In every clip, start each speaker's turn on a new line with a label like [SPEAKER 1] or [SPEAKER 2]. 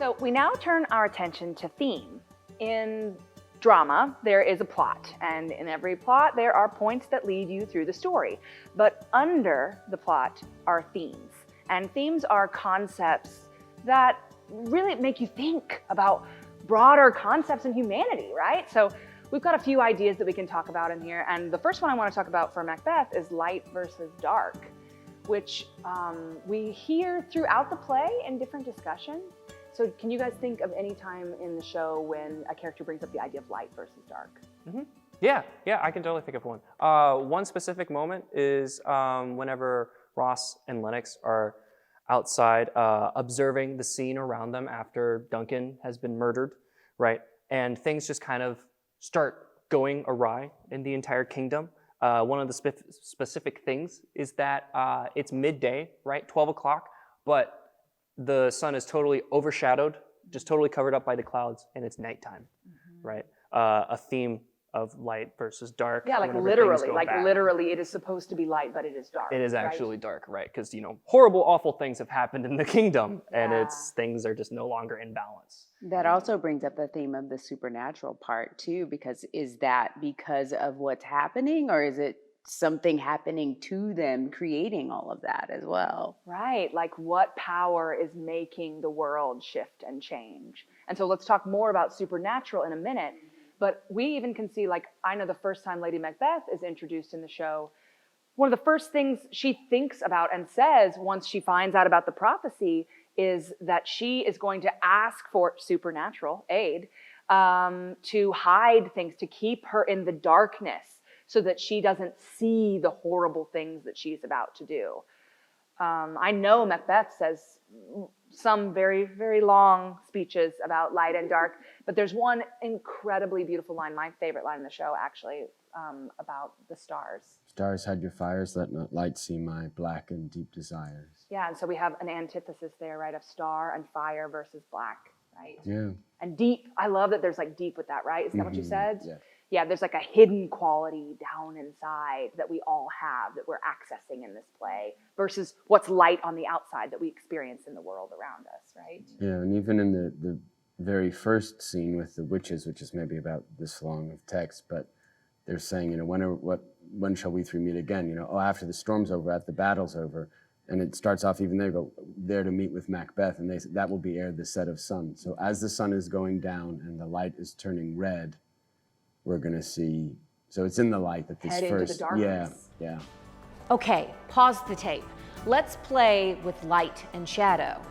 [SPEAKER 1] So we now turn our attention to theme. In drama, there is a plot, and in every plot there are points that lead you through the story. But under the plot are themes. And themes are concepts that really make you think about broader concepts in humanity, right? So we've got a few ideas that we can talk about in here. And the first one I want to talk about for Macbeth is light versus dark, which we hear throughout the play in different discussions. So can you guys think of any time in the show when a character brings up the idea of light versus dark?
[SPEAKER 2] Mm-hmm. Yeah, I can totally think of one. One specific moment is whenever Ross and Lennox are outside observing the scene around them after Duncan has been murdered, right? And things just kind of start going awry in the entire kingdom. One of the specific things is that it's midday, right, 12 o'clock, but the sun is totally overshadowed, just totally covered up by the clouds, and it's nighttime, right? A theme of light versus dark.
[SPEAKER 1] Yeah, literally, it is supposed to be light, but it is dark.
[SPEAKER 2] It is actually dark, right? Because, you know, horrible, awful things have happened in the kingdom, and things are just no longer in balance.
[SPEAKER 3] That also brings up the theme of the supernatural part too, because is that because of what's happening, or is it something happening to them creating all of that as well?
[SPEAKER 1] Right, like what power is making the world shift and change? And so let's talk more about supernatural in a minute, but we even can see, like, I know the first time Lady Macbeth is introduced in the show, one of the first things she thinks about and says once she finds out about the prophecy is that she is going to ask for supernatural aid to hide things, to keep her in the darkness, so that she doesn't see the horrible things that she's about to do. I know Macbeth says some very, very long speeches about light and dark, but there's one incredibly beautiful line, my favorite line in the show actually, about the stars.
[SPEAKER 4] Stars, hide your fires, let not light see my black and deep desires.
[SPEAKER 1] Yeah, and so we have an antithesis there, right, of star and fire versus black, right?
[SPEAKER 4] Yeah.
[SPEAKER 1] And deep, I love that there's like deep with that, right? Isn't that what you said?
[SPEAKER 4] Yeah.
[SPEAKER 1] Yeah, there's like a hidden quality down inside that we all have that we're accessing in this play versus what's light on the outside that we experience in the world around us, right?
[SPEAKER 4] Yeah, and even in the very first scene with the witches, which is maybe about this long of text, but they're saying, you know, when shall we three meet again? You know, oh, after the storm's over, after the battle's over. And it starts off even there to meet with Macbeth, and they say that will be ere the set of sun. So as the sun is going down and the light is turning red, we're going to see, so it's in the light that this
[SPEAKER 1] Head
[SPEAKER 4] first,
[SPEAKER 1] into the darkness.
[SPEAKER 4] Yeah.
[SPEAKER 5] Okay, pause the tape. Let's play with light and shadow.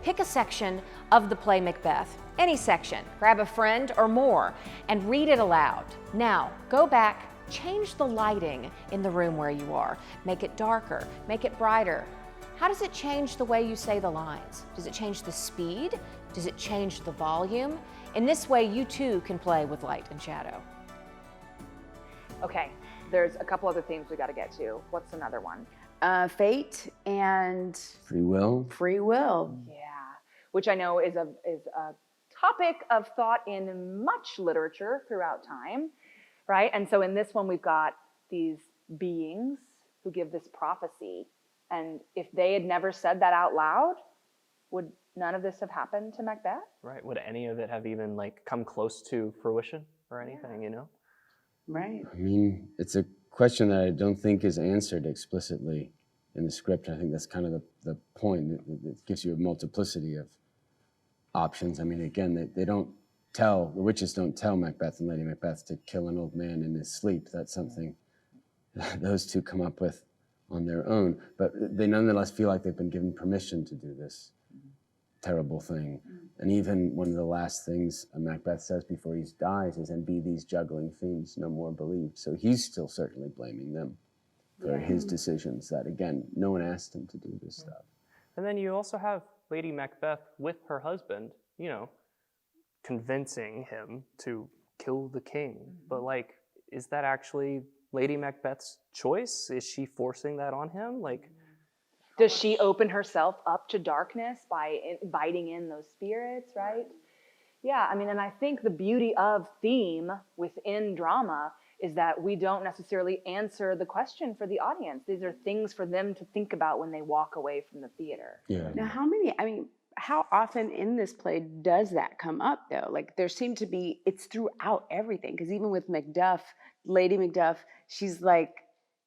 [SPEAKER 5] Pick a section of the play Macbeth, any section, grab a friend or more, and read it aloud. Now, go back, change the lighting in the room where you are. Make it darker, make it brighter. How does it change the way you say the lines? Does it change the speed? Does it change the volume? In this way, you too can play with light and shadow.
[SPEAKER 1] Okay, there's a couple other themes we got to get to. What's another one?
[SPEAKER 3] Fate and
[SPEAKER 4] Free will.
[SPEAKER 3] free will.
[SPEAKER 1] Yeah, which I know is a topic of thought in much literature throughout time, right? And so in this one, we've got these beings who give this prophecy. And if they had never said that out loud, would none of this have happened to Macbeth?
[SPEAKER 2] Right, would any of it have even like come close to fruition or anything, you know?
[SPEAKER 3] Right.
[SPEAKER 4] I mean, it's a question that I don't think is answered explicitly in the script. I think that's kind of the point. It gives you a multiplicity of options. I mean, again, the witches don't tell Macbeth and Lady Macbeth to kill an old man in his sleep. That's something those two come up with on their own. But they nonetheless feel like they've been given permission to do this terrible thing. And even one of the last things Macbeth says before he dies is, and be these juggling fiends no more believed. So he's still certainly blaming them for his decisions that, again, no one asked him to do this stuff.
[SPEAKER 2] And then you also have Lady Macbeth with her husband, you know, convincing him to kill the king. But like, is that actually Lady Macbeth's choice? Is she forcing that on him? Like,
[SPEAKER 1] Does she open herself up to darkness by inviting in those spirits, right? Yeah, I mean, and I think the beauty of theme within drama is that we don't necessarily answer the question for the audience. These are things for them to think about when they walk away from the theater.
[SPEAKER 4] Yeah.
[SPEAKER 3] Now, how often in this play does that come up though? Like there seemed to be, it's throughout everything. Because even with Macbeth, Lady Macbeth, she's like,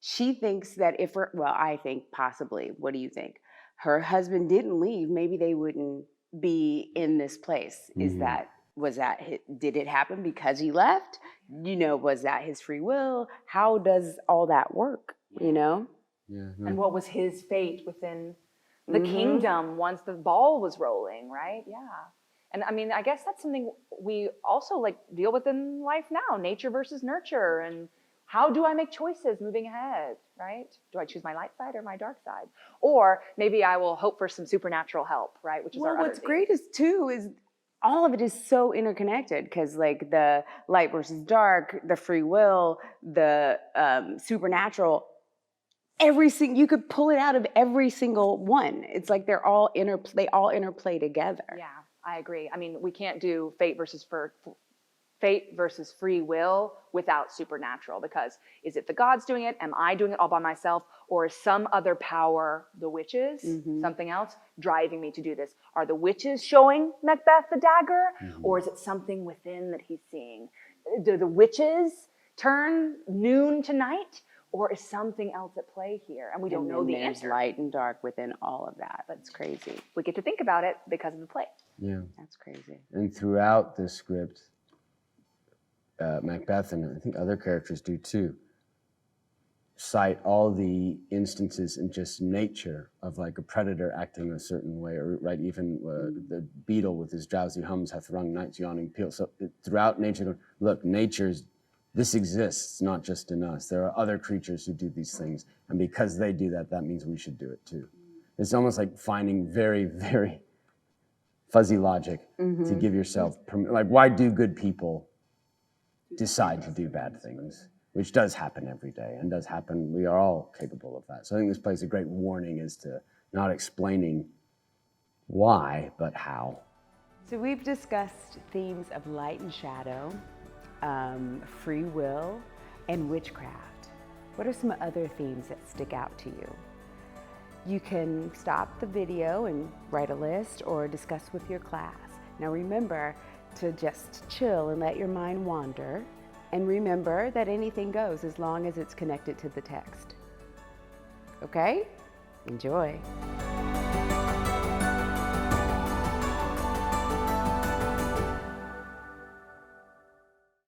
[SPEAKER 3] she thinks that if her, well, I think possibly, what do you think? Her husband didn't leave, maybe they wouldn't be in this place. Is that, did it happen because he left? You know, was that his free will? How does all that work, you know?
[SPEAKER 4] Yeah.
[SPEAKER 1] And what was his fate within the kingdom once the ball was rolling, right? Yeah. And I mean, I guess that's something we also like deal with in life now, nature versus nurture. And how do I make choices moving ahead, right? Do I choose my light side or my dark side? Or maybe I will hope for some supernatural help, right? Which is
[SPEAKER 3] Well,
[SPEAKER 1] our other
[SPEAKER 3] what's
[SPEAKER 1] theme.
[SPEAKER 3] great is too is all of it is so interconnected because like the light versus dark, the free will, the supernatural, you could pull it out of every single one. It's like they all interplay together.
[SPEAKER 1] Yeah, I agree. I mean, we can't do fate versus free will without supernatural, because is it the gods doing it? Am I doing it all by myself? Or is some other power, the witches, something else, driving me to do this? Are the witches showing Macbeth the dagger? Or is it something within that he's seeing? Do the witches turn noon to night? Or is something else at play here? And we don't know the answer.
[SPEAKER 3] There's light and dark within all of that. That's crazy.
[SPEAKER 1] We get to think about it because of the play.
[SPEAKER 4] Yeah.
[SPEAKER 3] That's crazy.
[SPEAKER 4] And throughout the script, Macbeth, and I think other characters do too, cite all the instances in just nature of like a predator acting a certain way, or right, even the beetle with his drowsy hums hath wrung night's yawning peal. So throughout nature, look, this exists not just in us. There are other creatures who do these things, and because they do that, that means we should do it too. It's almost like finding very, very fuzzy logic to give yourself, like, why do good people decide to do bad things, which does happen every day and does happen. We are all capable of that. So I think this plays a great warning as to not explaining why, but how.
[SPEAKER 3] So we've discussed themes of light and shadow, free will, and witchcraft. What are some other themes that stick out to you? You can stop the video and write a list or discuss with your class. Now remember to just chill and let your mind wander. And remember that anything goes as long as it's connected to the text. Okay? Enjoy.